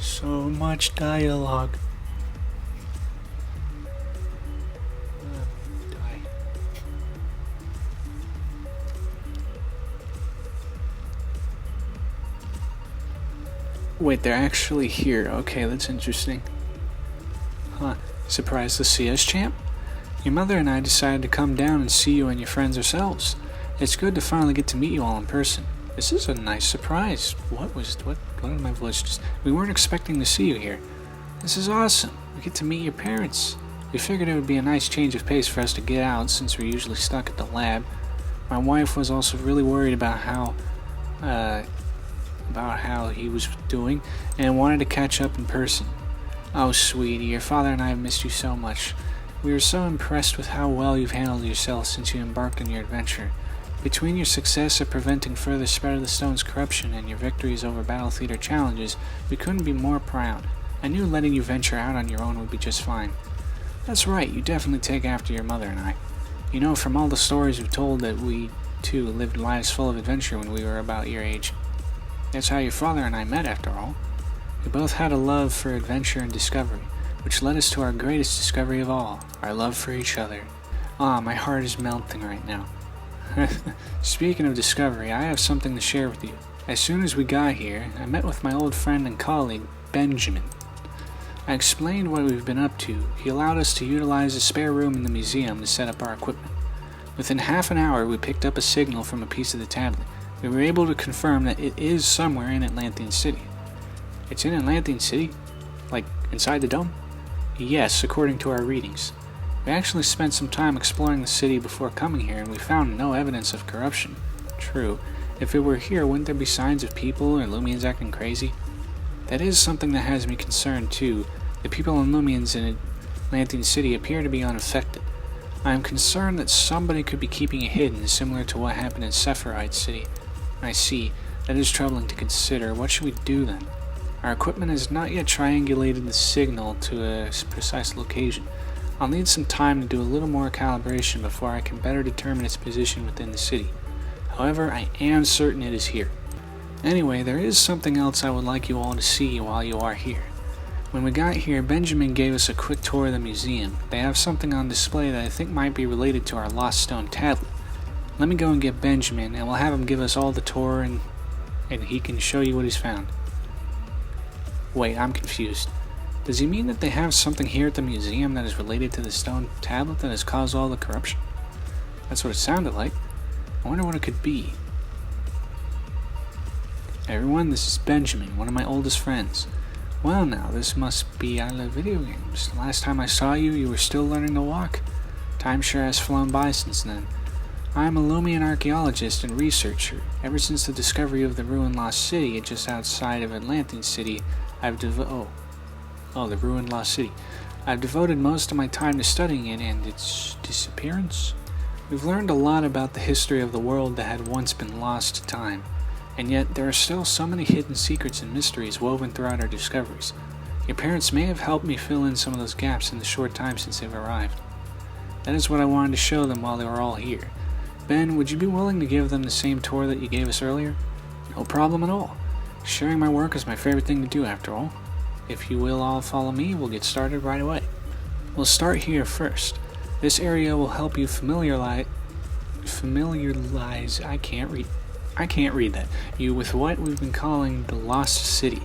So much dialogue. Die. Wait, they're actually here. Okay, that's interesting. Huh. Surprised to see us, champ? Your mother and I decided to come down and see you and your friends ourselves. It's good to finally get to meet you all in person. This is a nice surprise. What did my voice just... We weren't expecting to see you here. This is awesome. We get to meet your parents. We figured it would be a nice change of pace for us to get out since we're usually stuck at the lab. My wife was also really worried about how he was doing and wanted to catch up in person. Oh, sweetie, your father and I have missed you so much. We were so impressed with how well you've handled yourself since you embarked on your adventure. Between your success at preventing further spread of the stone's corruption and your victories over battle theater challenges, we couldn't be more proud. I knew letting you venture out on your own would be just fine. That's right, you definitely take after your mother and I. You know from all the stories you've told that we, too, lived lives full of adventure when we were about your age. That's how your father and I met, after all. We both had a love for adventure and discovery, which led us to our greatest discovery of all, our love for each other. Ah, my heart is melting right now. Speaking of discovery, I have something to share with you. As soon as we got here, I met with my old friend and colleague, Benjamin. I explained what we've been up to. He allowed us to utilize a spare room in the museum to set up our equipment. Within half an hour, we picked up a signal from a piece of the tablet. We were able to confirm that it is somewhere in Atlanthian City. It's in Atlanthian City? Like, inside the dome? Yes, according to our readings. We actually spent some time exploring the city before coming here, and we found no evidence of corruption. True. If it were here, wouldn't there be signs of people or Loomians acting crazy? That is something that has me concerned, too. The people and Loomians in Atlanthian City appear to be unaffected. I am concerned that somebody could be keeping it hidden, similar to what happened in Sephiroth City. I see. That is troubling to consider. What should we do then? Our equipment has not yet triangulated the signal to a precise location. I'll need some time to do a little more calibration before I can better determine its position within the city. However, I am certain it is here. Anyway, there is something else I would like you all to see while you are here. When we got here, Benjamin gave us a quick tour of the museum. They have something on display that I think might be related to our lost stone tablet. Let me go and get Benjamin, and we'll have him give us all the tour and he can show you what he's found. Wait, I'm confused. Does he mean that they have something here at the museum that is related to the stone tablet that has caused all the corruption? That's what it sounded like. I wonder what it could be. Everyone, this is Benjamin, one of my oldest friends. Well now, this must be I Love Video Games. Last time I saw you, you were still learning to walk. Time sure has flown by since then. I am a Loomian archaeologist and researcher. Ever since the discovery of the ruined lost city just outside of Atlanthian City, the ruined lost city. I've devoted most of my time to studying it and its disappearance. We've learned a lot about the history of the world that had once been lost to time, and yet there are still so many hidden secrets and mysteries woven throughout our discoveries. Your parents may have helped me fill in some of those gaps in the short time since they've arrived. That is what I wanted to show them while they were all here. Ben, would you be willing to give them the same tour that you gave us earlier? No problem at all. Sharing my work is my favorite thing to do, after all. If you will all follow me, we'll get started right away. We'll start here first. This area will help you familiarize you with what we've been calling the Lost City.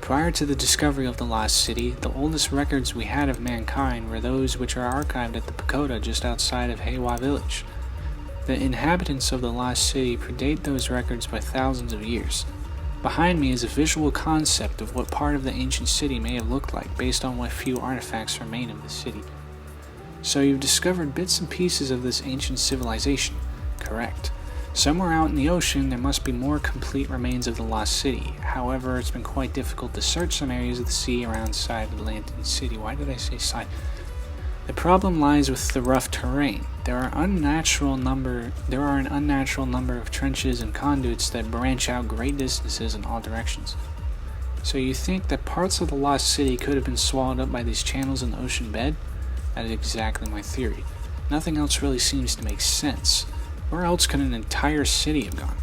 Prior to the discovery of the Lost City, the oldest records we had of mankind were those which are archived at the pagoda just outside of Heiwa village. The inhabitants of the Lost City predate those records by thousands of years. Behind me is a visual concept of what part of the ancient city may have looked like based on what few artifacts remain of the city. So you've discovered bits and pieces of this ancient civilization. Correct. Somewhere out in the ocean there must be more complete remains of the lost city. However, it's been quite difficult to search some areas of the sea around side Atlanthian City. Why did I say side? The problem lies with the rough terrain. There are an unnatural number of trenches and conduits that branch out great distances in all directions. So you think that parts of the lost city could have been swallowed up by these channels in the ocean bed? That is exactly my theory. Nothing else really seems to make sense. Where else could an entire city have gone?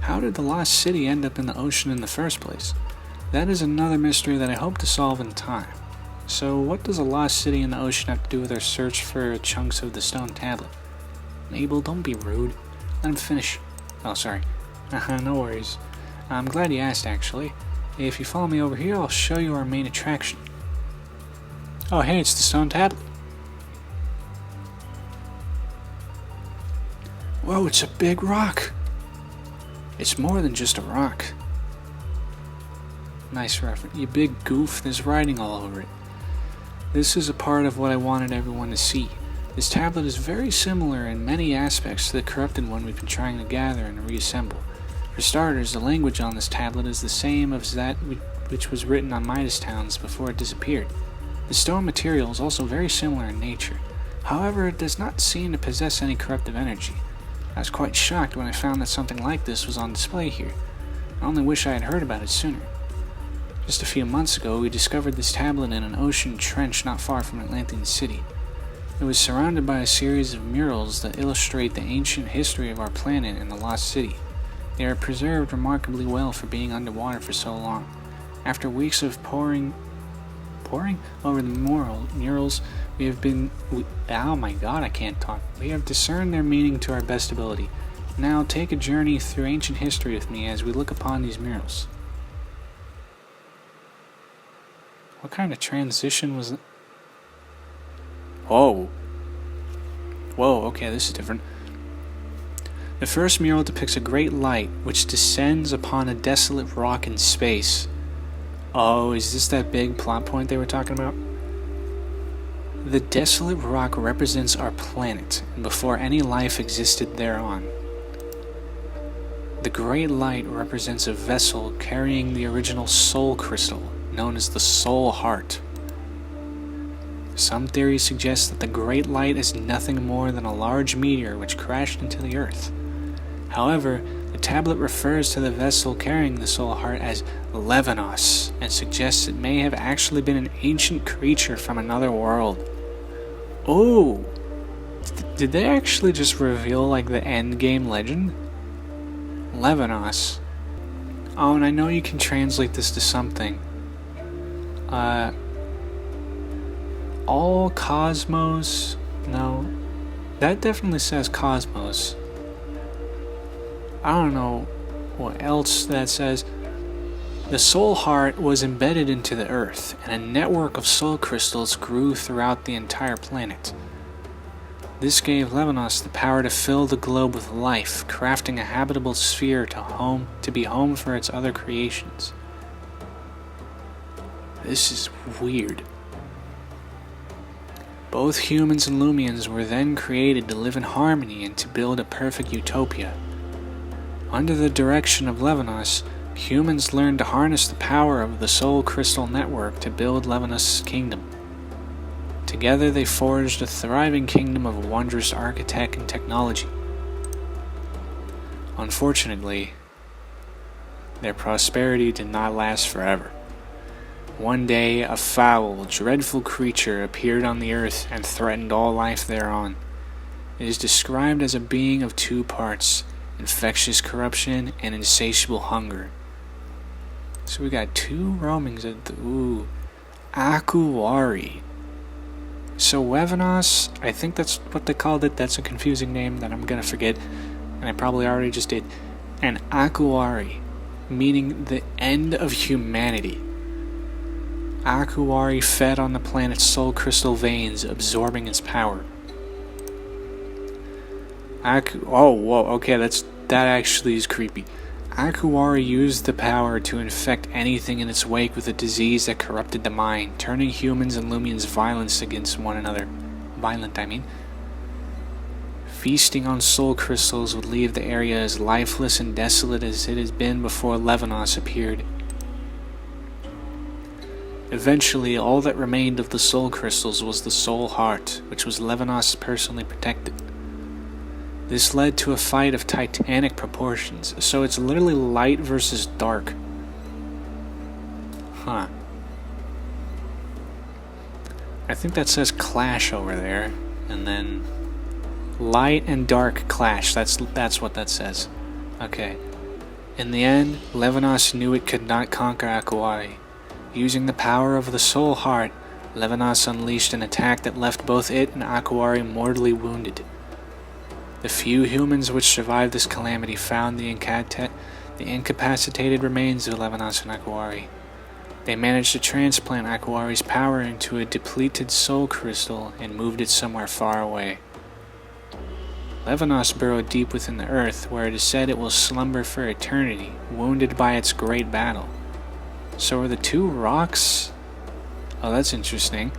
How did the lost city end up in the ocean in the first place? That is another mystery that I hope to solve in time. So what does a lost city in the ocean have to do with our search for chunks of the stone tablet? Mabel, don't be rude. Let him finish. Oh, sorry. No worries. I'm glad you asked, actually. If you follow me over here, I'll show you our main attraction. Oh, hey, it's the stone tablet. Whoa, it's a big rock. It's more than just a rock. Nice reference. You big goof, there's writing all over it. This is a part of what I wanted everyone to see. This tablet is very similar in many aspects to the corrupted one we've been trying to gather and reassemble. For starters, the language on this tablet is the same as that which was written on Midas Towns before it disappeared. The stone material is also very similar in nature. However, it does not seem to possess any corruptive energy. I was quite shocked when I found that something like this was on display here. I only wish I had heard about it sooner. Just a few months ago, we discovered this tablet in an ocean trench not far from Atlanthian City. It was surrounded by a series of murals that illustrate the ancient history of our planet and the lost city. They are preserved remarkably well for being underwater for so long. After weeks of poring over the murals, we have discerned their meaning to our best ability. Now take a journey through ancient history with me as we look upon these murals. What kind of transition was it? Whoa, okay, this is different. The first mural depicts a great light which descends upon a desolate rock in space. Oh, is this that big plot point they were talking about? The desolate rock represents our planet, and before any life existed thereon. The great light represents a vessel carrying the original soul crystal, known as the soul heart. Some theories suggest that the Great Light is nothing more than a large meteor which crashed into the Earth. However, the tablet refers to the vessel carrying the soul heart as Levvenos and suggests it may have actually been an ancient creature from another world. Oh! Did they actually just reveal like the endgame legend? Levvenos. Oh, and I know you can translate this to something. All cosmos? No. That definitely says cosmos. I don't know what else that says. The soul heart was embedded into the earth, and a network of soul crystals grew throughout the entire planet. This gave Levvenos the power to fill the globe with life, crafting a habitable sphere to be home for its other creations. This is weird. Both humans and Loomians were then created to live in harmony and to build a perfect utopia. Under the direction of Levvenos, humans learned to harness the power of the Soul Crystal Network to build Levvenos' kingdom. Together they forged a thriving kingdom of wondrous architect and technology. Unfortunately, their prosperity did not last forever. One day, a foul, dreadful creature appeared on the earth and threatened all life thereon. It is described as a being of two parts, infectious corruption and insatiable hunger. So we got two roamings at the Akkuwari. So Levvenos, I think that's what they called it. That's a confusing name that I'm gonna forget, and I probably already just did. And Akkuwari, meaning the end of humanity. Akkuwari fed on the planet's soul crystal veins, absorbing its power. Okay, that actually is creepy. Akkuwari used the power to infect anything in its wake with a disease that corrupted the mind, turning humans and Loomians violent against one another. Feasting on soul crystals would leave the area as lifeless and desolate as it had been before Levvenos appeared. Eventually, all that remained of the soul crystals was the soul heart, which was Levvenos personally protected. This led to a fight of titanic proportions, so it's literally light versus dark. Huh. I think that says clash over there, and then light and dark clash, that's what that says. Okay. In the end, Levvenos knew it could not conquer Akkuwari. Using the power of the Soul Heart, Levvenos unleashed an attack that left both it and Akkuwari mortally wounded. The few humans which survived this calamity found the incapacitated remains of Levvenos and Akkuwari. They managed to transplant Akkuwari's power into a depleted soul crystal and moved it somewhere far away. Levvenos burrowed deep within the earth, where it is said it will slumber for eternity, wounded by its great battle. So are the two rocks? Oh, that's interesting.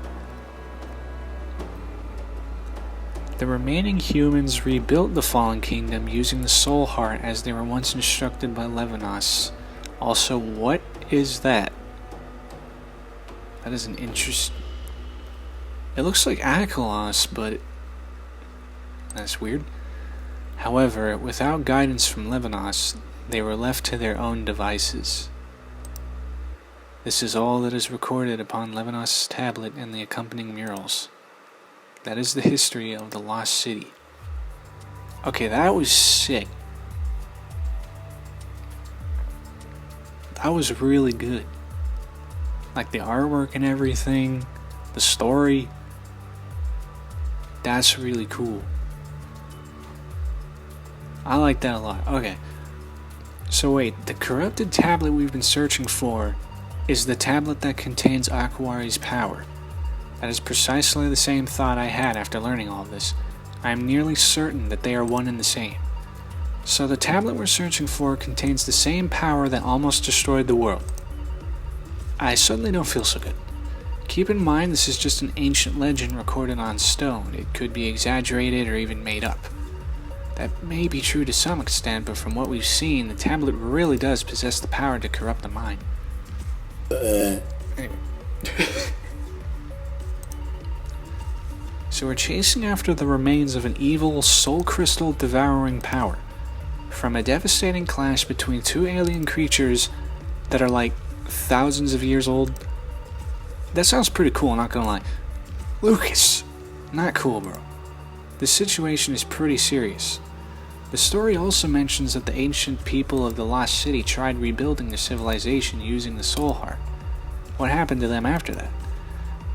The remaining humans rebuilt the fallen kingdom using the Soul Heart as they were once instructed by Levvenos. Also, what is that? That is an interest. It looks like Akkuwari, but that's weird. However, without guidance from Levvenos, they were left to their own devices. This is all that is recorded upon Levvenos' tablet and the accompanying murals. That is the history of the Lost City. Okay, that was sick. That was really good. Like the artwork and everything, the story. That's really cool. I like that a lot. Okay. So wait, the corrupted tablet we've been searching for is the tablet that contains Akkuwari's power. That is precisely the same thought I had after learning all of this. I am nearly certain that they are one and the same. So the tablet we're searching for contains the same power that almost destroyed the world. I suddenly don't feel so good. Keep in mind this is just an ancient legend recorded on stone. It could be exaggerated or even made up. That may be true to some extent, but from what we've seen, the tablet really does possess the power to corrupt the mind. So we're chasing after the remains of an evil, soul crystal devouring power from a devastating clash between two alien creatures that are like thousands of years old. That sounds pretty cool, not gonna lie. Lucas! Not cool, bro. The situation is pretty serious. The story also mentions that the ancient people of the Lost City tried rebuilding their civilization using the Soul Heart. What happened to them after that?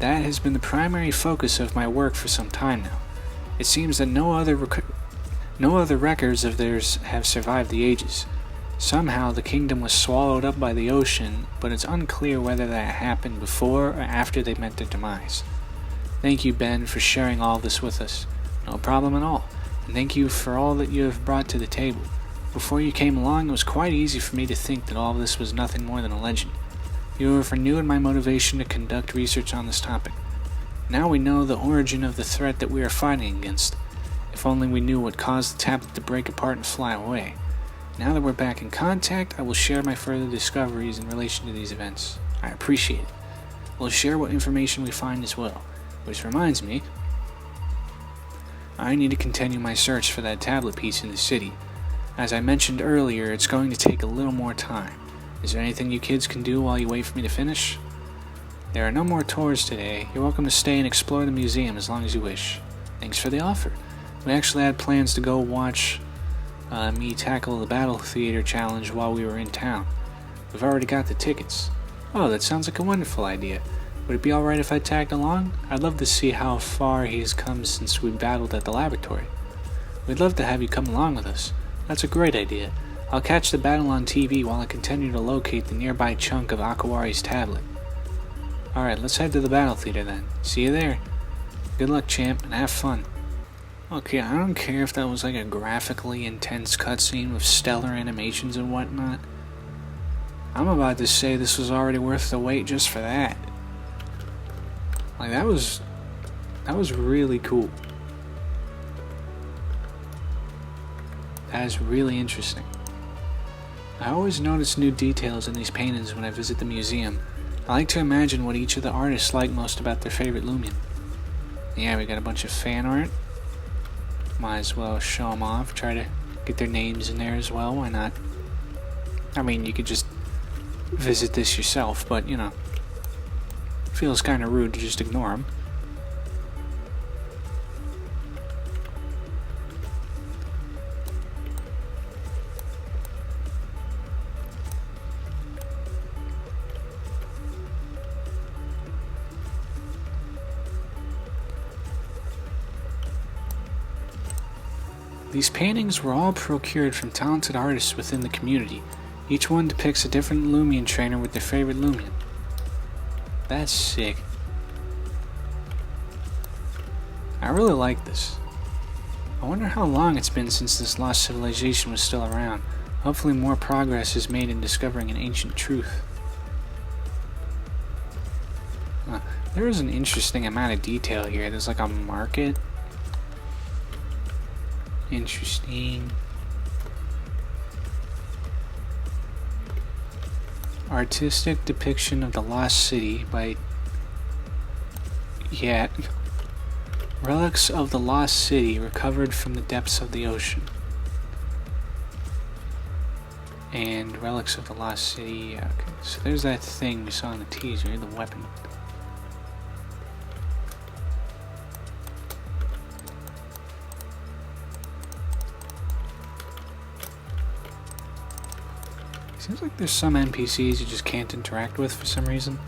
That has been the primary focus of my work for some time now. It seems that no other records of theirs have survived the ages. Somehow the kingdom was swallowed up by the ocean, but it's unclear whether that happened before or after they met their demise. Thank you, Ben, for sharing all this with us. No problem at all, and thank you for all that you have brought to the table. Before you came along, it was quite easy for me to think that all of this was nothing more than a legend. You have renewed my motivation to conduct research on this topic. Now we know the origin of the threat that we are fighting against. If only we knew what caused the tablet to break apart and fly away. Now that we're back in contact, I will share my further discoveries in relation to these events. I appreciate it. We'll share what information we find as well. Which reminds me, I need to continue my search for that tablet piece in the city. As I mentioned earlier, it's going to take a little more time. Is there anything you kids can do while you wait for me to finish? There are no more tours today. You're welcome to stay and explore the museum as long as you wish. Thanks for the offer. We actually had plans to go watch me tackle the Battle Theater challenge while we were in town. We've already got the tickets. Oh, that sounds like a wonderful idea. Would it be alright if I tagged along? I'd love to see how far he's come since we battled at the laboratory. We'd love to have you come along with us. That's a great idea. I'll catch the battle on TV while I continue to locate the nearby chunk of Akkuwari's tablet. Alright, let's head to the Battle Theater then. See you there. Good luck, champ, and have fun. Okay, I don't care if that was like a graphically intense cutscene with stellar animations and whatnot. I'm about to say this was already worth the wait just for that. Like, that was really cool. That is really interesting. I always notice new details in these paintings when I visit the museum. I like to imagine what each of the artists like most about their favorite Loomian. Yeah, we got a bunch of fan art. Might as well show them off, try to get their names in there as well, why not? I mean, you could just visit this yourself, but, you know, feels kind of rude to just ignore them. These paintings were all procured from talented artists within the community. Each one depicts a different Loomian trainer with their favorite Loomian. That's sick. I really like this. I wonder how long it's been since this lost civilization was still around. Hopefully more progress is made in discovering an ancient truth. There is an interesting amount of detail here. There's like a market. Interesting. Artistic depiction of the lost city by... Yeah. Relics of the lost city recovered from the depths of the ocean. And relics of the lost city. Yeah, okay. So there's that thing we saw in the teaser, the weapon. Seems like there's some NPCs you just can't interact with for some reason.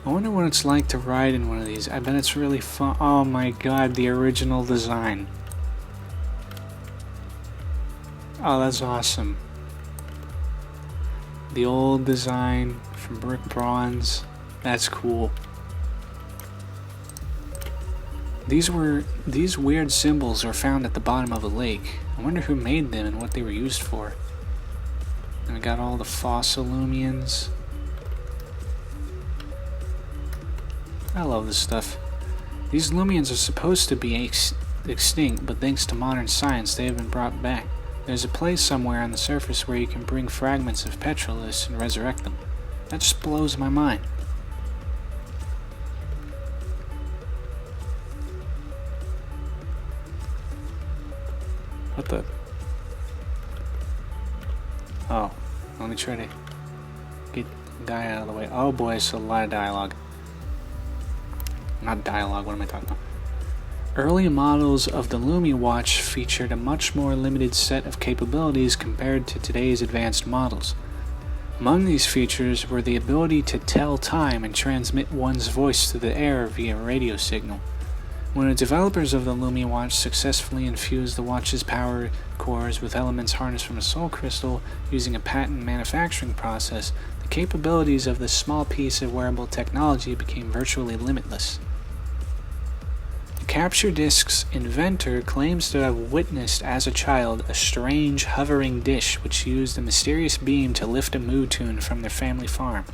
I wonder what it's like to ride in one of these. I bet it's really fun. Oh my god, the original design. Oh, that's awesome. The old design from brick bronze. That's cool. These weird symbols were found at the bottom of a lake. I wonder who made them and what they were used for. And we got all the fossil Loomians. I love this stuff. These Loomians are supposed to be extinct, but thanks to modern science they have been brought back. There's a place somewhere on the surface where you can bring fragments of petroliths and resurrect them. That just blows my mind. What the... Oh, let me try to get the guy out of the way. Oh boy, it's a lot of dialogue. Not dialogue, what am I talking about? Early models of the Lumi watch featured a much more limited set of capabilities compared to today's advanced models. Among these features were the ability to tell time and transmit one's voice through the air via radio signal. When the developers of the Lumi watch successfully infused the watch's power cores with elements harnessed from a soul crystal using a patent manufacturing process, the capabilities of this small piece of wearable technology became virtually limitless. The capture disc's inventor claims to have witnessed as a child a strange hovering dish which used a mysterious beam to lift a moo tune from their family farm.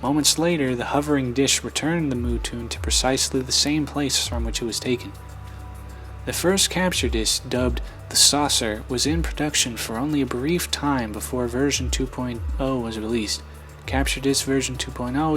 Moments later, the hovering dish returned the moo tune to precisely the same place from which it was taken. The first capture disc, dubbed the Saucer, was in production for only a brief time before version 2.0 was released. Capture disc version 2.0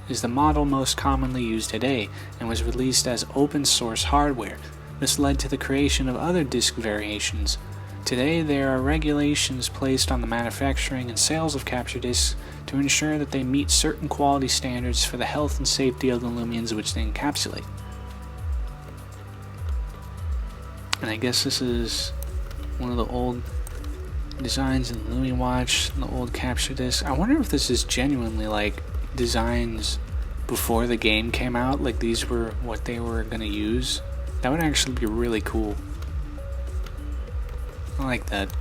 is the model most commonly used today and was released as open source hardware. This led to the creation of other disc variations. Today, there are regulations placed on the manufacturing and sales of capture discs to ensure that they meet certain quality standards for the health and safety of the Loomians which they encapsulate. And I guess this is one of the old designs in the Lumi watch, the old capture disc. I wonder if this is genuinely like designs before the game came out, like these were what they were going to use. That would actually be really cool. I like that.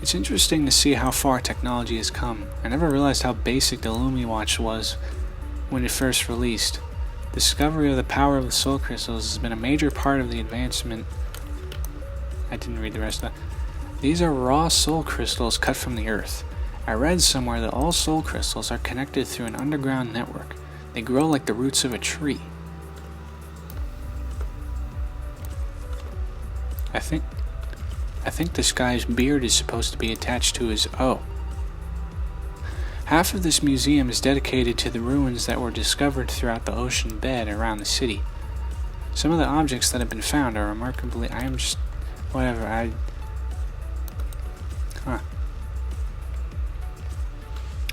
It's interesting to see how far technology has come. I never realized how basic the Lumi watch was when it first released. Discovery of the power of the soul crystals has been a major part of the advancement. I didn't read the rest of that. These are raw soul crystals cut from the earth. I read somewhere that all soul crystals are connected through an underground network. They grow like the roots of a tree. I think this guy's beard is supposed to be attached to his O. Half of this museum is dedicated to the ruins that were discovered throughout the ocean bed around the city. Some of the objects that have been found are remarkably...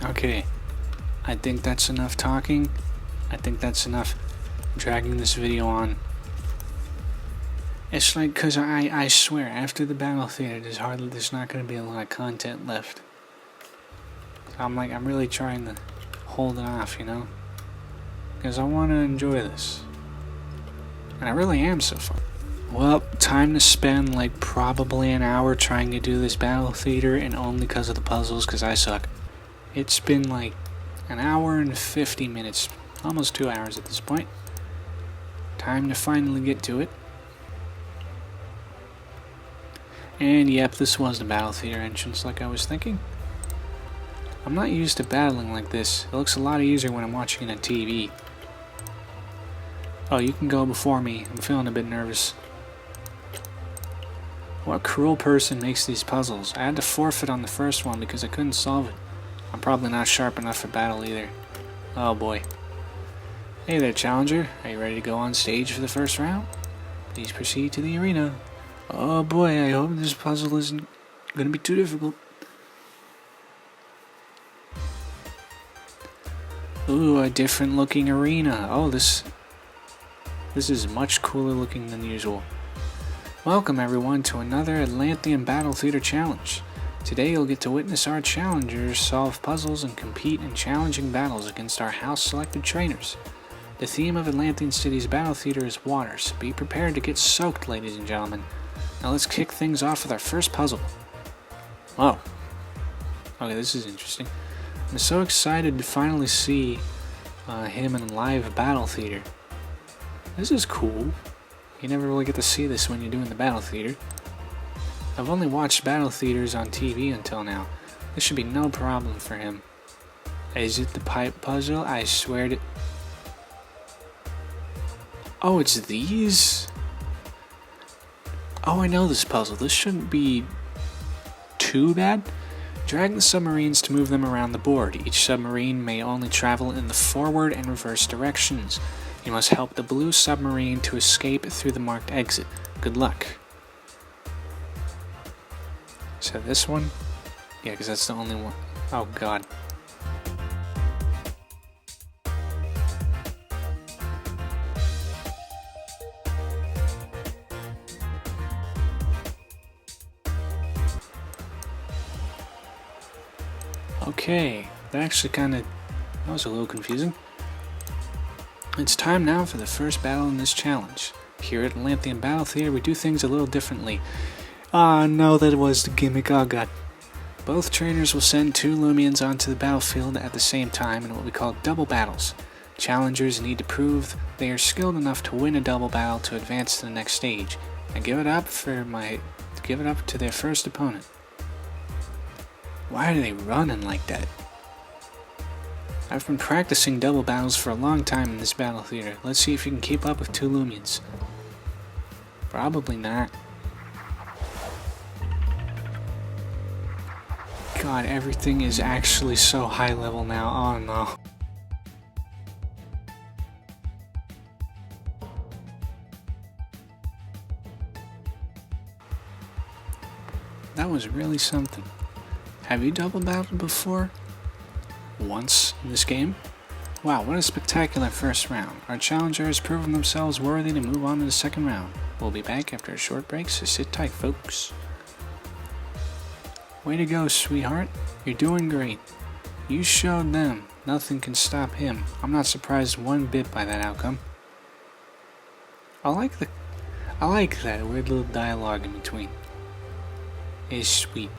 Okay. I think that's enough talking. I think that's enough dragging this video on. It's like, cause I swear, after the battle theater, there's not going to be a lot of content left. So I'm really trying to hold it off, you know? Because I want to enjoy this. And I really am so far. Well, time to spend like probably an hour trying to do this battle theater, and only because of the puzzles, because I suck. It's been like an hour and 50 minutes, almost 2 hours at this point. Time to finally get to it. And yep, this was the battle theater entrance like I was thinking. I'm not used to battling like this. It looks a lot easier when I'm watching it on TV. Oh, you can go before me. I'm feeling a bit nervous. What cruel person makes these puzzles? I had to forfeit on the first one because I couldn't solve it. I'm probably not sharp enough for battle either. Oh boy. Hey there, challenger. Are you ready to go on stage for the first round? Please proceed to the arena. Oh boy, I hope this puzzle isn't gonna be too difficult. Ooh, a different looking arena. Oh, this is much cooler looking than usual. Welcome everyone to another Atlanthian Battle Theater Challenge. Today you'll get to witness our challengers solve puzzles and compete in challenging battles against our house-selected trainers. The theme of Atlanthian City's Battle Theater is water, so be prepared to get soaked, ladies and gentlemen. Now let's kick things off with our first puzzle. Whoa. Okay, this is interesting. I'm so excited to finally see him in live battle theater. This is cool. You never really get to see this when you're doing the battle theater. I've only watched battle theaters on TV until now. This should be no problem for him. Is it the pipe puzzle? I swear to... Oh, it's these? Oh, I know this puzzle. This shouldn't be too bad. Drag the submarines to move them around the board. Each submarine may only travel in the forward and reverse directions. You must help the blue submarine to escape through the marked exit. Good luck. So this one? Yeah, because that's the only one. Oh god. Okay, that was a little confusing. It's time now for the first battle in this challenge. Here at Atlanthian Battle Theater, we do things a little differently. Ah, no, that was the gimmick. Oh god. Both trainers will send 2 Loomians onto the battlefield at the same time in what we call double battles. Challengers need to prove they are skilled enough to win a double battle to advance to the next stage, and give it up to their first opponent. Why are they running like that? I've been practicing double battles for a long time in this battle theater. Let's see if you can keep up with 2 Loomians. Probably not. God, everything is actually so high level now. Oh no. That was really something. Have you double battled before? Once in this game? Wow, what a spectacular first round. Our challenger has proven themselves worthy to move on to the second round. We'll be back after a short break, so sit tight, folks. Way to go, sweetheart. You're doing great. You showed them. Nothing can stop him. I'm not surprised one bit by that outcome. I like that weird little dialogue in between. It's sweet.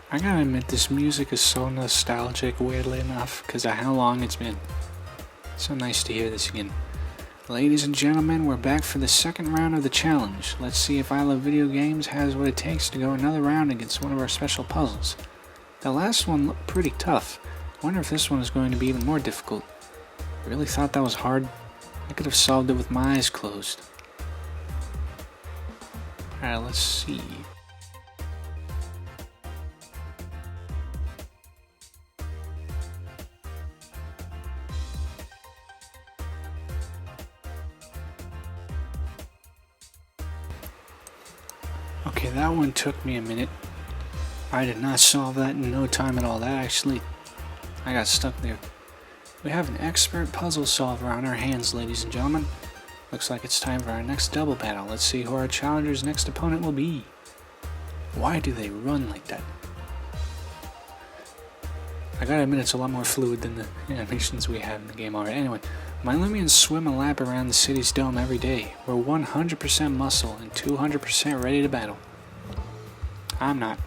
I gotta admit, this music is so nostalgic, weirdly enough, because of how long it's been. So nice to hear this again. Ladies and gentlemen, we're back for the second round of the challenge. Let's see if I Love Video Games has what it takes to go another round against one of our special puzzles. The last one looked pretty tough. I wonder if this one is going to be even more difficult. I really thought that was hard. I could have solved it with my eyes closed. Alright, let's see. Okay, that one took me a minute. I did not solve that in no time at all. I got stuck there. We have an expert puzzle solver on our hands, ladies and gentlemen. Looks like it's time for our next double battle. Let's see who our challenger's next opponent will be. Why do they run like that? I gotta admit, it's a lot more fluid than the animations we had in the game already. Anyway, my Loomians swim a lap around the city's dome every day. We're 100% muscle and 200% ready to battle. I'm not.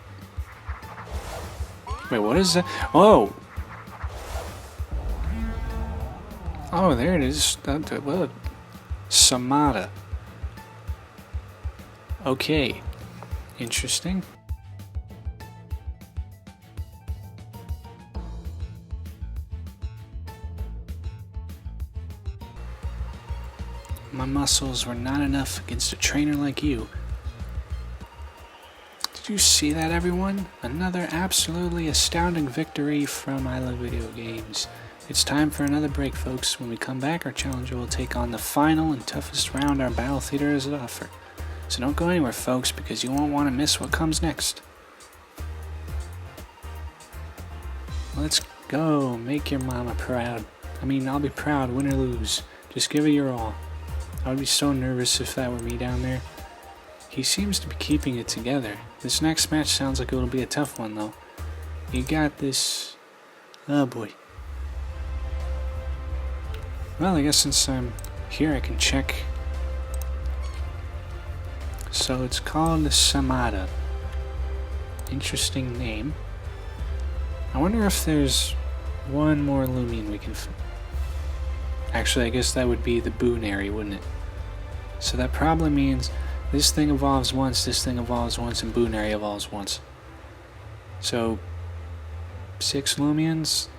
Wait, what is that? Oh! Oh, there it is. What? Samada. Okay. Interesting. My muscles were not enough against a trainer like you. Did you see that, everyone? Another absolutely astounding victory from I Love Video Games. It's time for another break, folks. When we come back, our challenger will take on the final and toughest round our battle theater has to offer. So don't go anywhere, folks, because you won't want to miss what comes next. Let's go. Make your mama proud. I mean, I'll be proud, win or lose. Just give it your all. I would be so nervous if that were me down there. He seems to be keeping it together. This next match sounds like it'll be a tough one, though. You got this. Oh boy. Well, I guess since I'm here, I can check. So it's called the Samada. Interesting name. I wonder if there's one more Loomian we can. Actually, I guess that would be the Boonary, wouldn't it? So that probably means this thing evolves once, this thing evolves once, and Boonary evolves once. So, 6 Loomians?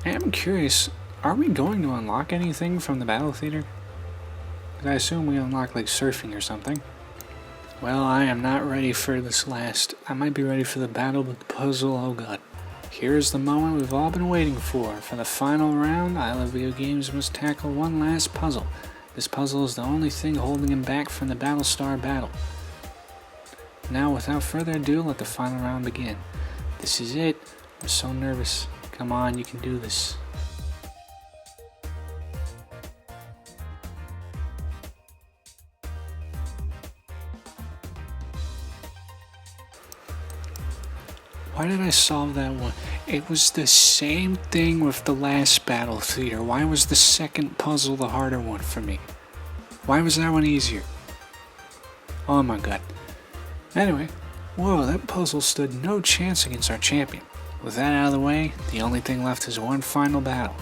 I'm curious, are we going to unlock anything from the battle theater? I assume we unlock like surfing or something. Well, I am not ready for this last. I might be ready for the battle, but the puzzle, oh god. Here's the moment we've all been waiting for. For the final round, I Love Video Games must tackle one last puzzle. This puzzle is the only thing holding him back from the Battlestar battle. Now, without further ado, let the final round begin. This is it. I'm so nervous. Come on, you can do this. Why did I solve that one? It was the same thing with the last battle theater. Why was the second puzzle the harder one for me? Why was that one easier? Oh my god. Anyway, whoa, that puzzle stood no chance against our champion. With that out of the way, the only thing left is one final battle.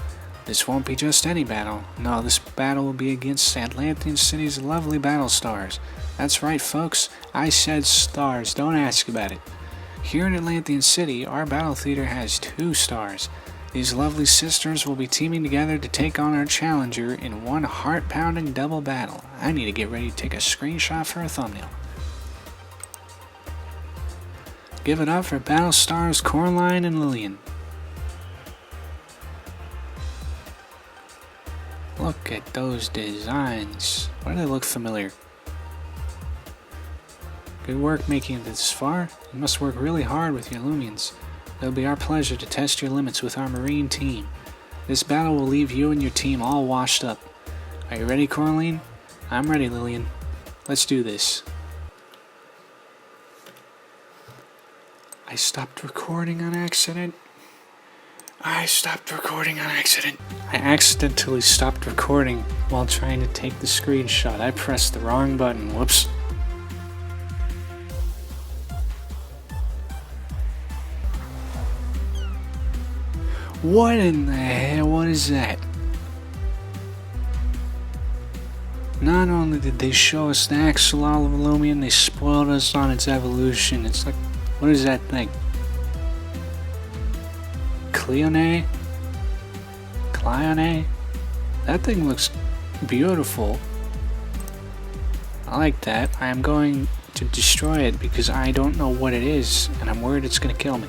This won't be just any battle. No, this battle will be against Atlanthian City's lovely battle stars. That's right, folks. I said stars. Don't ask about it. Here in Atlanthian City, our battle theater has 2 stars. These lovely sisters will be teaming together to take on our challenger in one heart-pounding double battle. I need to get ready to take a screenshot for a thumbnail. Give it up for battle stars Coraline and Lillian. Look at those designs. Why do they look familiar? Good work making it this far. You must work really hard with your Loomians. It'll be our pleasure to test your limits with our Marine team. This battle will leave you and your team all washed up. Are you ready, Coraline? I'm ready, Lillian. Let's do this. I stopped recording on accident. I accidentally stopped recording while trying to take the screenshot. I pressed the wrong button. Whoops. What in the hell? What is that? Not only did they show us the axolotl Loomian, they spoiled us on its evolution. It's like, what is that thing? Kittone? That thing looks beautiful. I like that. I am going to destroy it because I don't know what it is, and I'm worried it's going to kill me.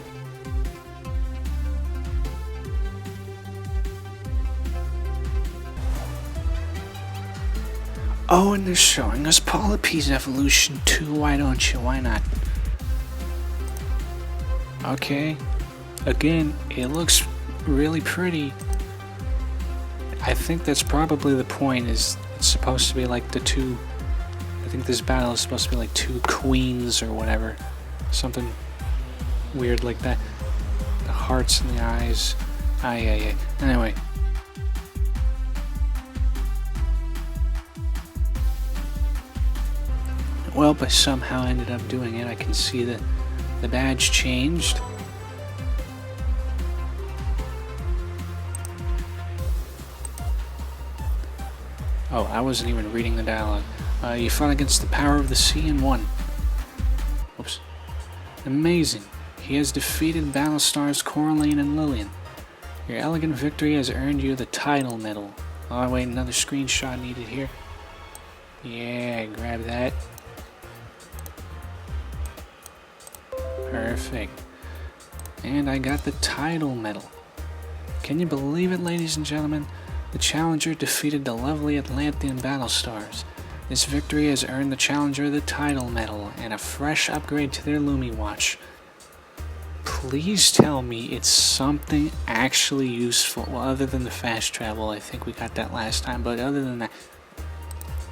Oh, and they're showing us Polyp's evolution too. Why don't you? Why not? Okay. Again, it looks really pretty. I think that's probably the point, is it's supposed to be like the 2... I think this battle is supposed to be like 2 queens or whatever. Something weird like that. hearts in the eyes. Yeah. Anyway. Well, I somehow ended up doing it. I can see that the badge changed. Oh, I wasn't even reading the dialogue. You fought against the power of the sea and won. Whoops. Amazing. He has defeated Battlestars Coraline and Lillian. Your elegant victory has earned you the title medal. Oh, wait, another screenshot needed here. Yeah, grab that. Perfect. And I got the title medal. Can you believe it, ladies and gentlemen? The Challenger defeated the lovely Atlanthean Battlestars. This victory has earned the Challenger the title medal and a fresh upgrade to their Lumi watch. Please tell me it's something actually useful. Well, other than the fast travel, I think we got that last time, but other than that...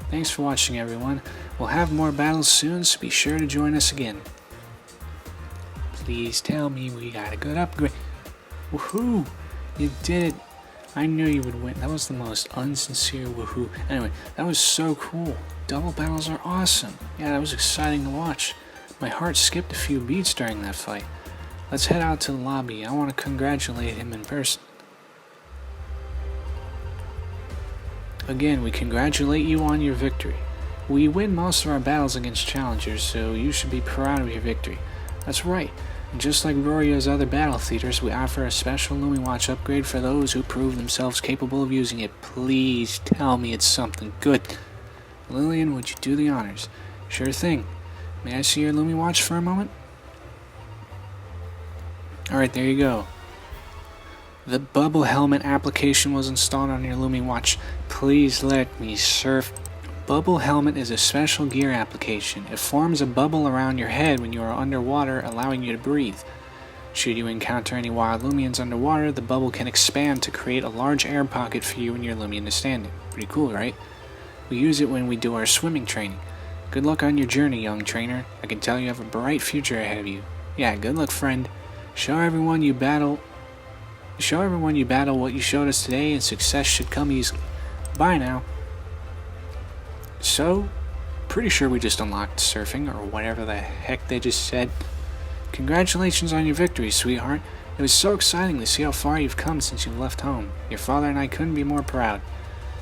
Thanks for watching, everyone. We'll have more battles soon, so be sure to join us again. Please tell me we got a good upgrade. Woohoo! You did it. I knew you would win. That was the most unsincere woohoo. Anyway, that was so cool. Double battles are awesome. Yeah, that was exciting to watch. My heart skipped a few beats during that fight. Let's head out to the lobby. I want to congratulate him in person. Again, we congratulate you on your victory. We win most of our battles against challengers, so you should be proud of your victory. That's right. And just like Rorio's other battle theaters, we offer a special Lumi Watch upgrade for those who prove themselves capable of using it. Please tell me it's something good. Lillian, would you do the honors? Sure thing. May I see your Lumi Watch for a moment? Alright, there you go. The bubble helmet application was installed on your Lumi Watch. Please let me surf. Bubble helmet is a special gear application. It forms a bubble around your head when you are underwater, allowing you to breathe. Should you encounter any wild Lumians underwater, the bubble can expand to create a large air pocket for you and your Lumian to stand in. Pretty cool, right? We use it when we do our swimming training. Good luck on your journey, young trainer. I can tell you have a bright future ahead of you. Yeah, good luck, friend. Show everyone you battle what you showed us today, and success should come easily. Bye now. So, pretty sure we just unlocked surfing, or whatever the heck they just said. Congratulations on your victory, sweetheart. It was so exciting to see how far you've come since you left home. Your father and I couldn't be more proud.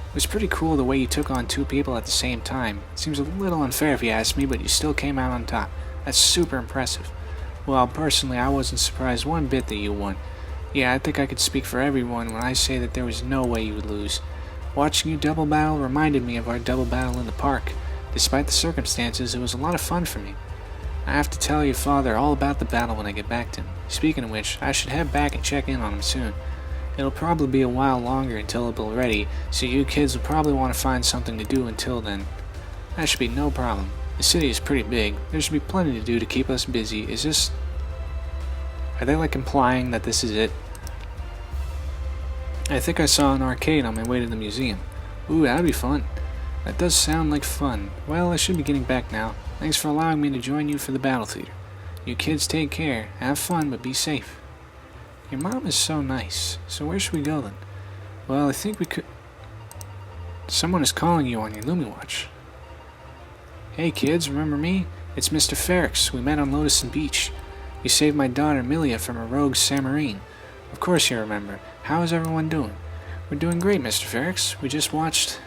It was pretty cool the way you took on two people at the same time. It seems a little unfair if you ask me, but you still came out on top. That's super impressive. Well, personally, I wasn't surprised one bit that you won. Yeah, I think I could speak for everyone when I say that there was no way you would lose. Watching you double battle reminded me of our double battle in the park. Despite the circumstances, it was a lot of fun for me. I have to tell your father all about the battle when I get back to him. Speaking of which, I should head back and check in on him soon. It'll probably be a while longer until it'll be ready, so you kids will probably want to find something to do until then. That should be no problem. The city is pretty big. There should be plenty to do to keep us busy. Is this... Are they like implying that this is it? I think I saw an arcade on my way to the museum. Ooh, that'd be fun. That does sound like fun. Well, I should be getting back now. Thanks for allowing me to join you for the battle theater. You kids take care. Have fun, but be safe. Your mom is so nice. So where should we go then? Well, I think we could... Someone is calling you on your Lumi Watch. Hey kids, remember me? It's Mr. Ferrix. We met on Lotusson Beach. You saved my daughter Milia from a rogue Samarine. Of course you remember. How is everyone doing? We're doing great, Mr. Ferrix. We just watched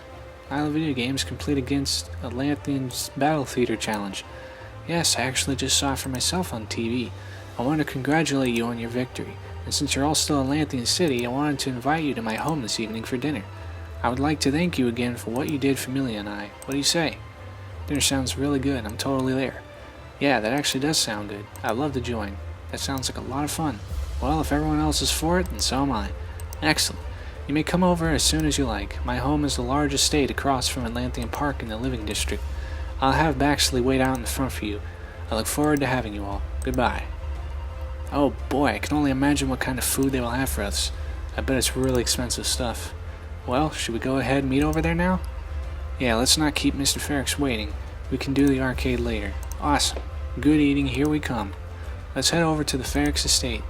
ILVG games complete against Atlanthean's Battle Theater Challenge. Yes, I actually just saw it for myself on TV. I want to congratulate you on your victory. And since you're all still in Atlanthian City, I wanted to invite you to my home this evening for dinner. I would like to thank you again for what you did for Milia and I. What do you say? Dinner sounds really good. I'm totally there. Yeah, that actually does sound good. I'd love to join. That sounds like a lot of fun. Well, if everyone else is for it, then so am I. Excellent. You may come over as soon as you like. My home is the large estate across from Atlanthian Park in the Living District. I'll have Baxley wait out in the front for you. I look forward to having you all. Goodbye. Oh boy, I can only imagine what kind of food they will have for us. I bet it's really expensive stuff. Well, should we go ahead and meet over there now? Yeah, let's not keep Mr. Ferrix waiting. We can do the arcade later. Awesome. Good eating, here we come. Let's head over to the Ferrix estate.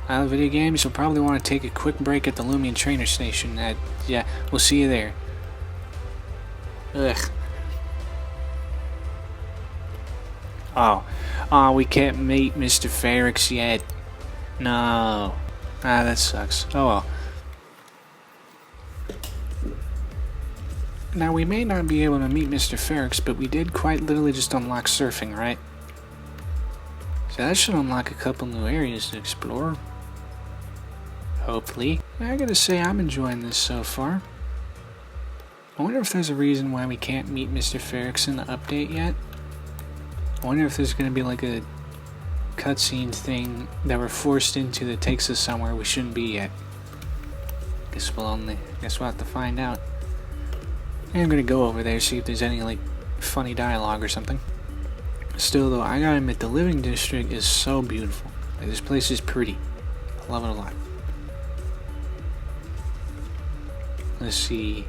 Video games, you'll probably want to take a quick break at the Loomian trainer station. Yeah, we'll see you there. Ugh. Oh, we can't meet Mr. Ferrix yet. No. That sucks. Oh well. Now, we may not be able to meet Mr. Ferrix, but we did quite literally just unlock surfing, right? So that should unlock a couple new areas to explore. Hopefully. I gotta say, I'm enjoying this so far. I wonder if there's a reason why we can't meet Mr. Ferrix in the update yet. I wonder if there's gonna be like a cutscene thing that we're forced into that takes us somewhere we shouldn't be yet. Guess we'll have to find out. And I'm gonna go over there, see if there's any like funny dialogue or something. Still though, I gotta admit, the living district is so beautiful. Like, this place is pretty. I love it a lot. Let's see.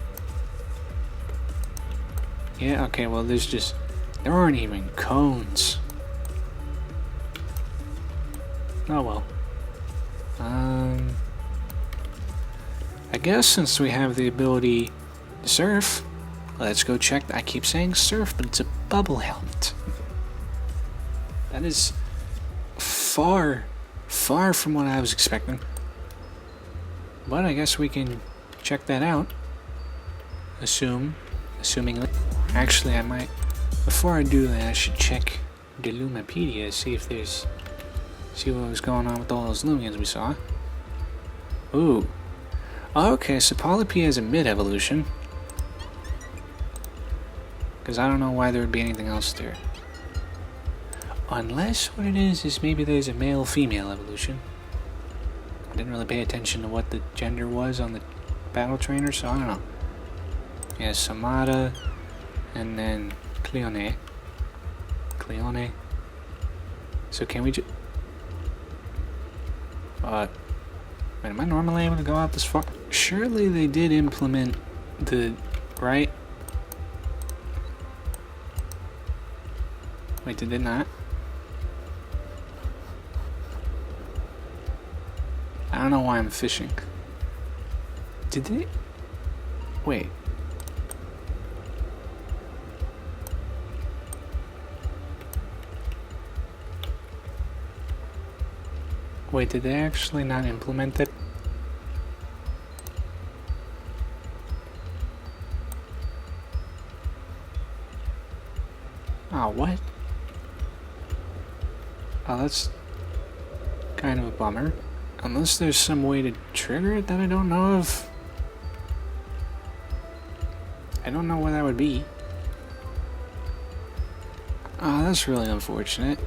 Yeah, okay, well there aren't even cones. Oh well. I guess since we have the ability to surf, let's go check. I keep saying surf, but it's a bubble helmet. That is far from what I was expecting. But I guess we can check that out. Assumingly. Actually, I might. Before I do that, I should check the Lumapedia, see what was going on with all those Loomians we saw. Ooh. Okay, so Polypia is a mid-evolution. Because I don't know why there would be anything else there. Unless what it is maybe there's a male-female evolution. I didn't really pay attention to what the gender was on the battle trainer, so I don't know. Yeah, Samada, and then Kittone. So can we just... Wait, am I normally able to go out this far? Surely they did implement the... right? Wait, did they not? I don't know why I'm fishing. Did they? Wait. Wait, did they actually not implement it? Oh, what? Oh, that's kind of a bummer. Unless there's some way to trigger it that I don't know of. I don't know what that would be. Oh, that's really unfortunate.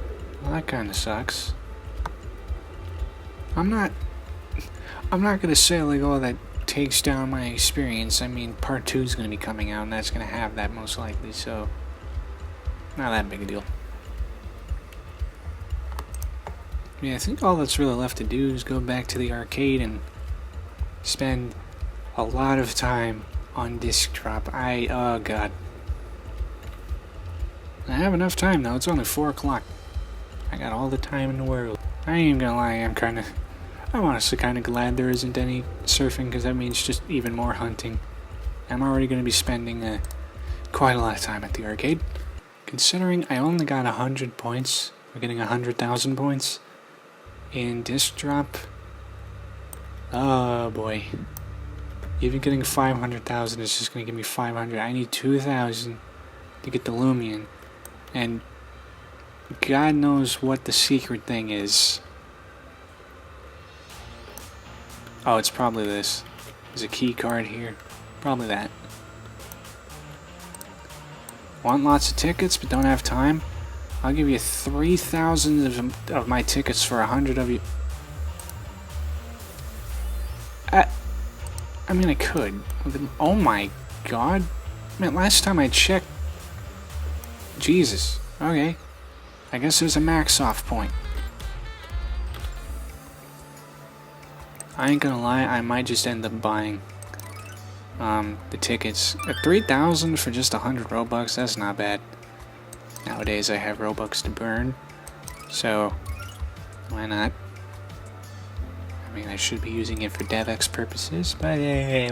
Well, that kind of sucks. I'm not gonna say like, oh, that takes down my experience. I mean, part 2 is gonna be coming out, and that's gonna have that most likely, so not that big a deal. Yeah, I think all that's really left to do is go back to the arcade and spend a lot of time on disc drop. Oh god. I have enough time though, it's only 4 o'clock. I got all the time in the world. I ain't even gonna lie, I'm honestly kinda glad there isn't any surfing, because that means just even more hunting. I'm already gonna be spending quite a lot of time at the arcade. Considering I only got 100 points, we're getting 100,000 points in disc drop. Oh boy. Even getting 500,000 is just gonna give me 500. I need 2,000 to get the Loomian. And God knows what the secret thing is. Oh, it's probably this. There's a key card here. Probably that. Want lots of tickets but don't have time? I'll give you 3,000 of my tickets for 100 of you. I mean, I could. Oh my god. Man, last time I checked... Jesus. Okay. I guess there's a max off point. I ain't gonna lie, I might just end up buying the tickets. At 3,000 for just 100 Robux, that's not bad. Nowadays I have Robux to burn, so why not? I mean, I should be using it for DevX purposes, but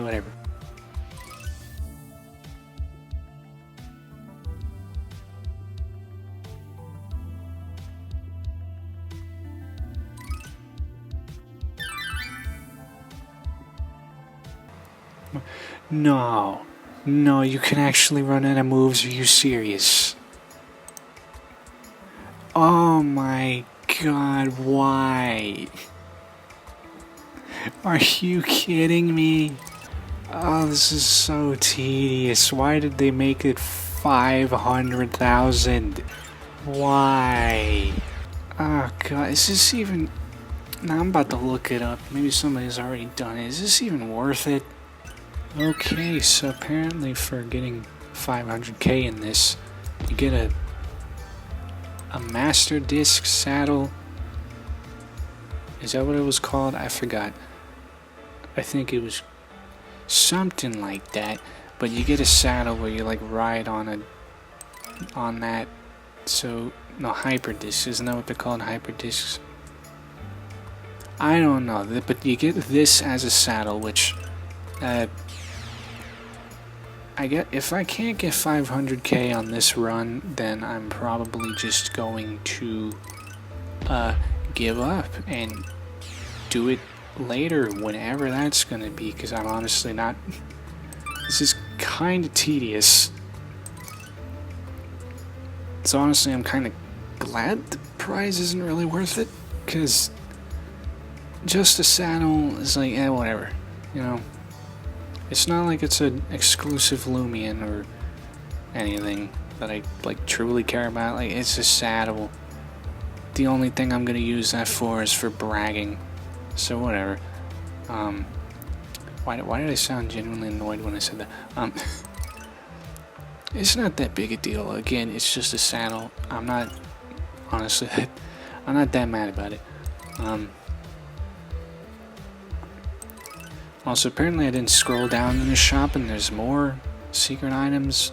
whatever. No, you can actually run out of moves. Are you serious? Oh my god, why? Are you kidding me? Oh, this is so tedious. Why did they make it 500,000? Why? Oh god, is this even... Now I'm about to look it up. Maybe somebody's already done it. Is this even worth it? Okay, so apparently for getting 500k in this, you get a master disc saddle. Is that what it was called? I forgot. I think it was something like that. But you get a saddle where you like ride on that. So no, hyper discs, isn't that what they're called? Hyper discs. I don't know, but you get this as a saddle, which I get. If I can't get 500k on this run, then I'm probably just going to give up and do it later, whenever that's gonna be, because I'm honestly not... This is kind of tedious. So honestly, I'm kind of glad the prize isn't really worth it, because just a saddle is like, whatever, you know. It's not like it's an exclusive Loomian or anything that I like truly care about. Like, it's a saddle. The only thing I'm gonna use that for is for bragging. So whatever. Why did I sound genuinely annoyed when I said that? It's not that big a deal. Again, it's just a saddle. I'm not, honestly, I'm not that mad about it. Also, apparently I didn't scroll down in the shop and there's more secret items.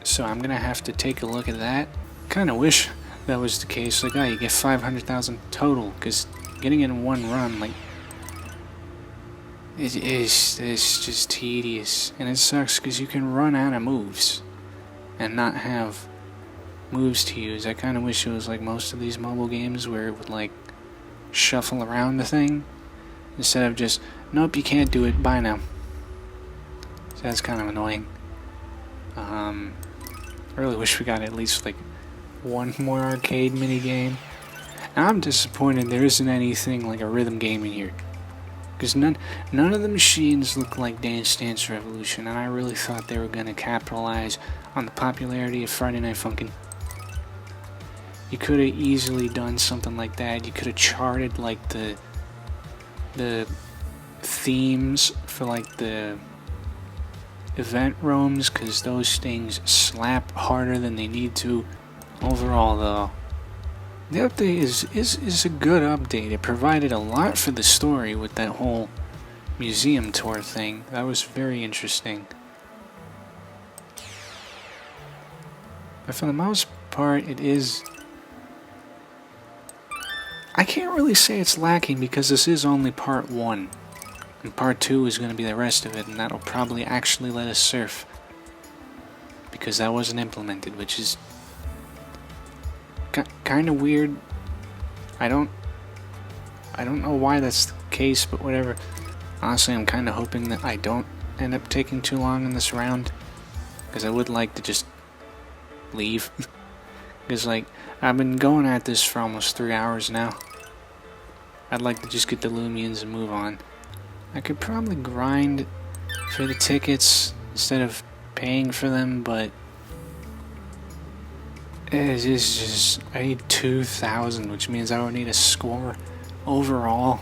So I'm gonna have to take a look at that. Kinda wish that was the case. Like, you get 500,000 total, because getting it in one run, like, it's just tedious. And it sucks because you can run out of moves and not have moves to use. I kinda wish it was like most of these mobile games where it would like shuffle around the thing. Instead of just, nope, you can't do it, bye now. So that's kind of annoying. I really wish we got at least like one more arcade mini game. Now I'm disappointed there isn't anything like a rhythm game in here. Because none of the machines look like Dance Dance Revolution, and I really thought they were going to capitalize on the popularity of Friday Night Funkin'. You could have easily done something like that. You could have charted like the themes for like the event roams, because those things slap harder than they need to. Overall though, the update is a good update. It provided a lot for the story with that whole museum tour thing. That was very interesting. But for the most part, it is... I can't really say it's lacking because this is only part 1. And part 2 is going to be the rest of it, and that'll probably actually let us surf. Because that wasn't implemented, which is kind of weird. I don't know why that's the case, but whatever. Honestly, I'm kind of hoping that I don't end up taking too long in this round, because I would like to just leave. Because like, I've been going at this for almost 3 hours now. I'd like to just get the Loomians and move on. I could probably grind for the tickets instead of paying for them, but it is just, I need 2,000, which means I would need a score overall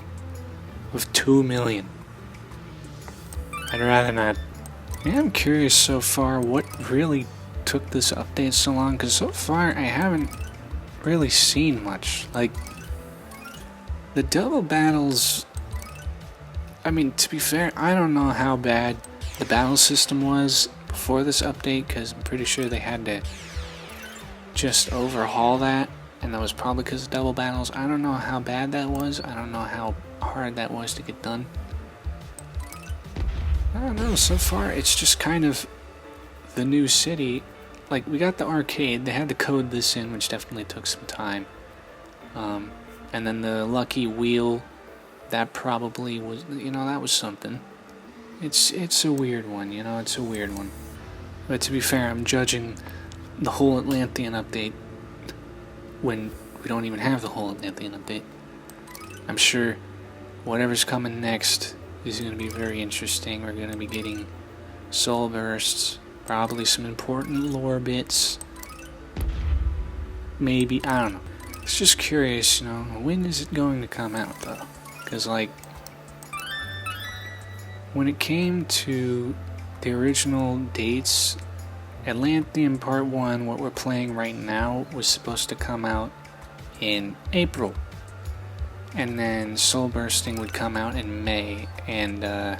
of 2 million. I'd rather not. Yeah, I'm curious so far what really took this update so long, because so far I haven't really seen much. Like, the double battles, I mean, to be fair, I don't know how bad the battle system was before this update, because I'm pretty sure they had to just overhaul that. and that was probably because of double battles. I don't know how bad that was. I don't know how hard that was to get done. I don't know, so far it's just kind of the new city. Like, we got the arcade, they had to code this in, which definitely took some time. And then the lucky wheel, that probably was, that was something. It's a weird one, it's a weird one. But to be fair, I'm judging the whole Atlanthean update when we don't even have the whole Atlanthean update. I'm sure whatever's coming next is going to be very interesting. We're going to be getting soul bursts, probably some important lore bits. Maybe, I don't know. It's just curious, when is it going to come out, though? Because, like, when it came to the original dates, Atlanthean Part 1, what we're playing right now, was supposed to come out in April. And then Soul Bursting would come out in May. And, I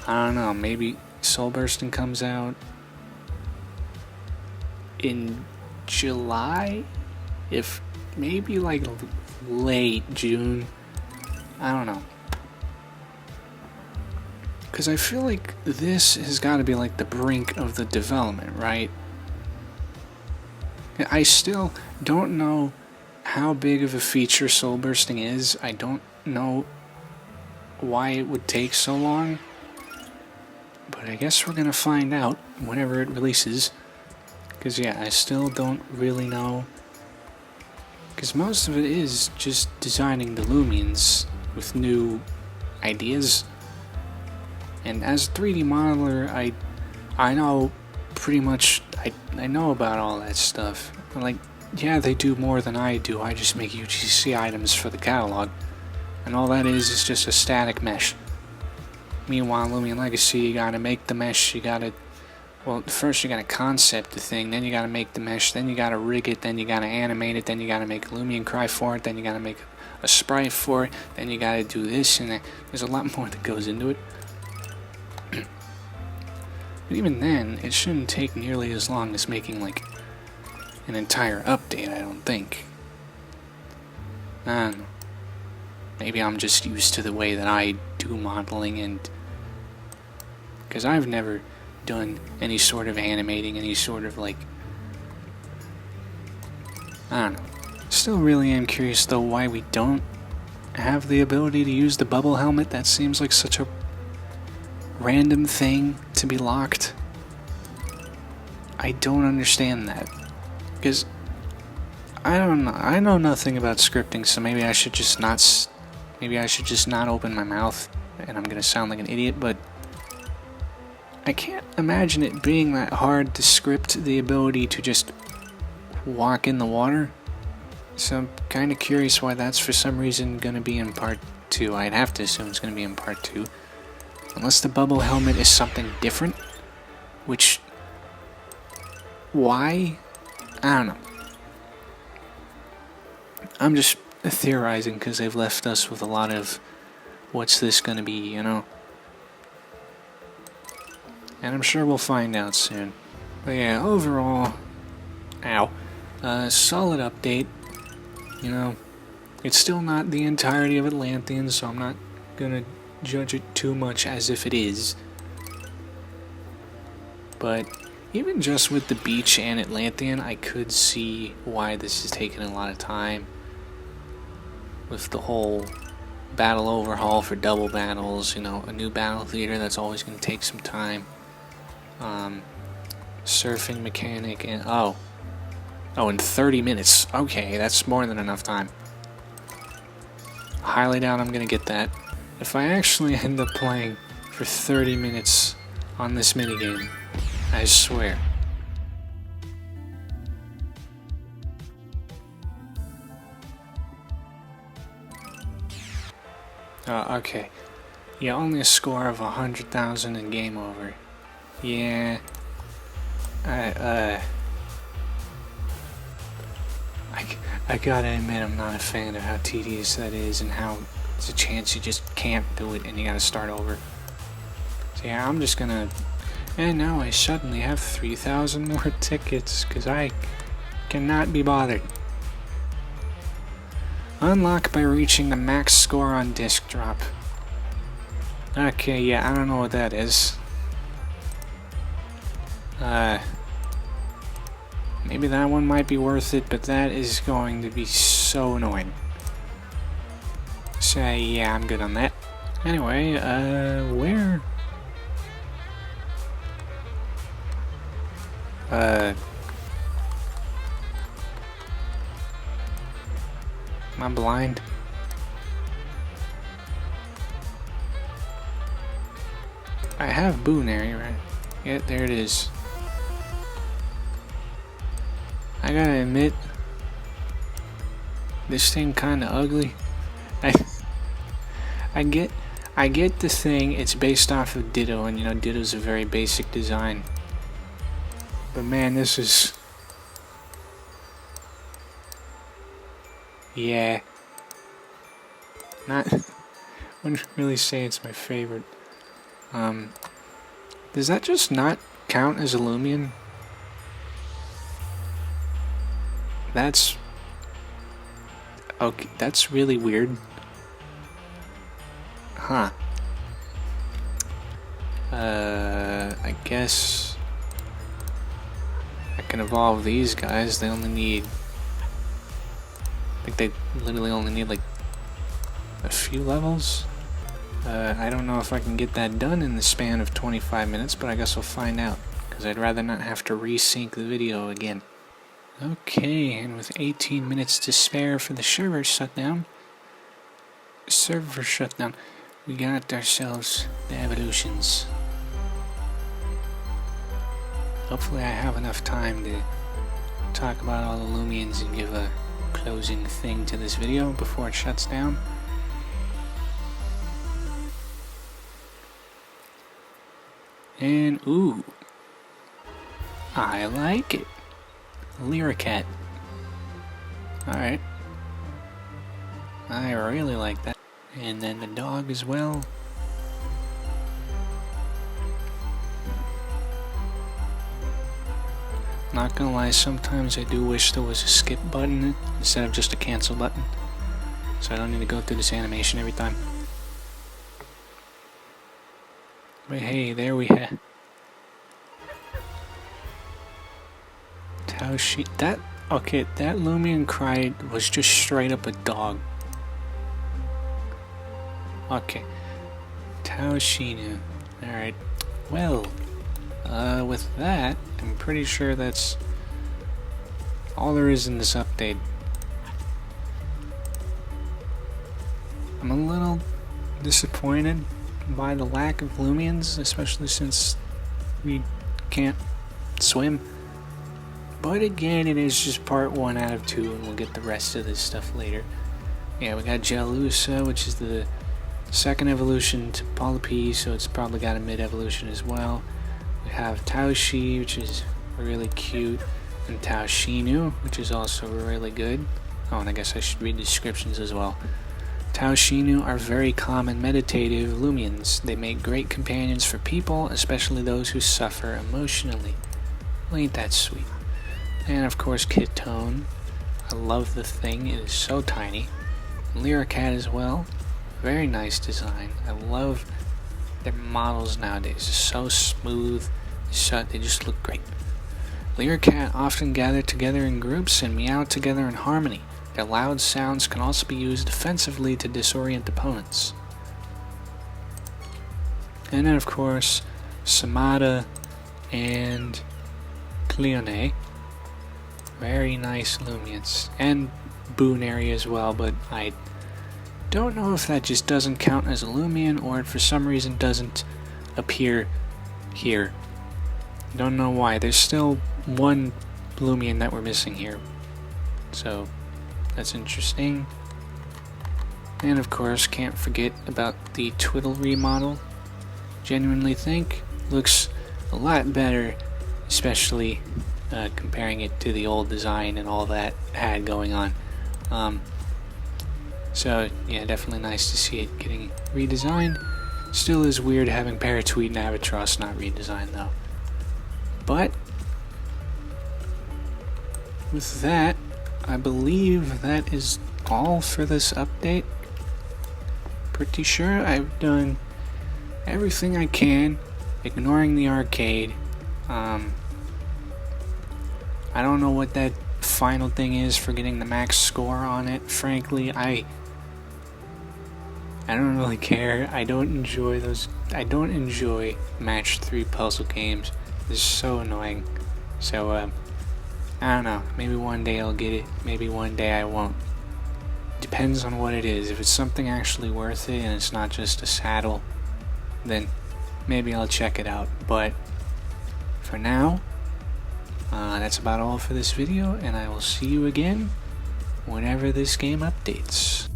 don't know, maybe Soul Bursting comes out in July? If maybe like late June. I don't know. Because I feel like this has got to be like the brink of the development, right? I still don't know how big of a feature Soul Bursting is. I don't know why it would take so long. But I guess we're going to find out whenever it releases. Because, yeah, I still don't really know. Because most of it is just designing the Loomians with new ideas. And as a 3D modeler, I know pretty much, I know about all that stuff. Like, yeah, they do more than I do. I just make UGC items for the catalog. And all that is just a static mesh. Meanwhile, Loomian Legacy, you gotta make the mesh, well, first you gotta concept the thing, then you gotta make the mesh, then you gotta rig it, then you gotta animate it, then you gotta make a Loomian cry for it, then you gotta make a sprite for it, then you gotta do this and that. There's a lot more that goes into it. But even then, it shouldn't take nearly as long as making, like, an entire update, I don't think. I don't know. Maybe I'm just used to the way that I do modeling, and because I've never done any sort of animating, any sort of, like, I don't know. Still really am curious, though, why we don't have the ability to use the bubble helmet. That seems like such a random thing to be locked. I don't understand that. Because I don't know. I know nothing about scripting, so maybe I should just not open my mouth, and I'm gonna sound like an idiot, but I can't imagine it being that hard to script the ability to just walk in the water. So I'm kind of curious why that's for some reason gonna be in part 2. I'd have to assume it's gonna be in part 2. Unless the bubble helmet is something different. Which, why? I don't know. I'm just theorizing because they've left us with a lot of what's this gonna be, And I'm sure we'll find out soon. But yeah, overall, solid update. It's still not the entirety of Atlanthean, so I'm not gonna judge it too much as if it is. But even just with the beach and Atlanthean, I could see why this is taking a lot of time. With the whole battle overhaul for double battles, a new battle theater that's always going to take some time. Surfing mechanic, and in 30 minutes. Okay, that's more than enough time. Highly doubt I'm going to get that. If I actually end up playing for 30 minutes on this minigame, I swear. Okay. Yeah, only a score of 100,000 and game over. Yeah. I gotta admit, I'm not a fan of how tedious that is, and how there's a chance you just can't do it and you gotta start over. So yeah, I'm just gonna... And now I suddenly have 3,000 more tickets, because I Cannot be bothered. Unlock by reaching the max score on disc drop. Okay, yeah, I don't know what that is. Maybe that one might be worth it, but that is going to be so annoying. So yeah, I'm good on that. Anyway, where? Am I blind? I have Boonary, right? Yeah, there it is. I gotta admit, this thing kinda ugly. I get the thing, it's based off of Ditto, and you know, Ditto's a very basic design. But man, this is... yeah. Not... wouldn't really say it's my favorite. Does that just not count as a Loomian? That's... okay, that's really weird. Huh. I guess... I can evolve these guys. They only need... I think they literally only need like a few levels. I don't know if I can get that done in the span of 25 minutes, but I guess we'll find out, because I'd rather not have to resync the video again. Okay, and with 18 minutes to spare for the server shutdown, we got ourselves the evolutions. Hopefully I have enough time to talk about all the Loomians and give a closing thing to this video before it shuts down. And ooh, I like it. Lyricat. Alright. I really like that. And then the dog as well. Not gonna lie, sometimes I do wish there was a skip button instead of just a cancel button, so I don't need to go through this animation every time. But hey, there we have Taoshi. That Loomian cry was just straight up a dog. Okay, Taoshi. Alright, well, with that, I'm pretty sure that's all there is in this update. I'm a little disappointed by the lack of Loomians, especially since we can't swim. But again, it is just part 1 out of 2, and we'll get the rest of this stuff later. Yeah, we got Jalusa, which is the second evolution to Polyp, so it's probably got a mid-evolution as well. We have Taoshi, which is really cute, and Taoshinu, which is also really good. Oh, and I guess I should read the descriptions as well. Taoshinu are very calm and meditative Loomians. They make great companions for people, especially those who suffer emotionally. Well, ain't that sweet? And of course, Kittone. I love the thing, it is so tiny. Lyricat as well. Very nice design. I love their models nowadays. So smooth, they just look great. Lyricat often gather together in groups and meow together in harmony. Their loud sounds can also be used defensively to disorient opponents. And then of course, Samada and Kittone. Very nice Loomians. And Boonary as well, but I don't know if that just doesn't count as a Loomian or for some reason doesn't appear here. Don't know why. There's still one Loomian that we're missing here. So that's interesting. And of course, can't forget about the Twiddle remodel. Genuinely think looks a lot better, especially comparing it to the old design and all that had going on. So yeah, definitely nice to see it getting redesigned. Still is weird having Paratweet and Albatross not redesigned though. But with that, I believe that is all for this update. Pretty sure I've done everything I can, ignoring the arcade. I don't know what that final thing is for getting the max score on it. Frankly, I don't really care. I don't enjoy those. I don't enjoy match 3 puzzle games. It's so annoying. So, I don't know. Maybe one day I'll get it. Maybe one day I won't. Depends on what it is. If it's something actually worth it and it's not just a saddle, then maybe I'll check it out. But for now, that's about all for this video, and I will see you again whenever this game updates.